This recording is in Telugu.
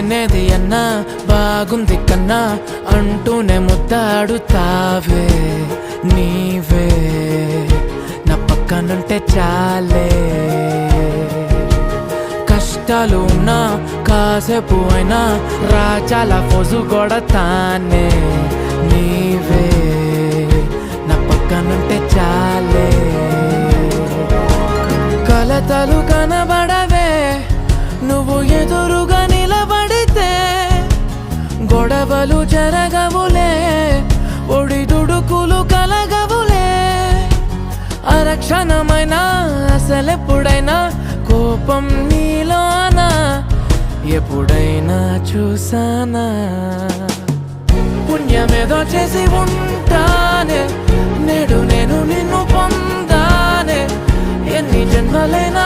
లేనేది అన్నా బాగుంది కన్నా అంటూనే ముద్దాడుతావే నీవే నా పక్కనుంటే చాలే కష్టాలు ఉన్నా కాసేపు అయినా రాజాల ఫోజు కొడతానే నీవే నా పక్కనుంటే చాలే కలతలు కనబడవే నువ్వు ఎదురుగా నిలబడితే గొడవలు జరగవులే ఒడిదుడుకులు కలగవులే అరక్షణమైనా అసలెప్పుడైనా కోపం నీలోనా ఎప్పుడైనా చూసానా పుణ్యమేదో చేసి ఉంటానే నేడు నేను నిన్ను పొందానే ఎన్ని జన్మలైనా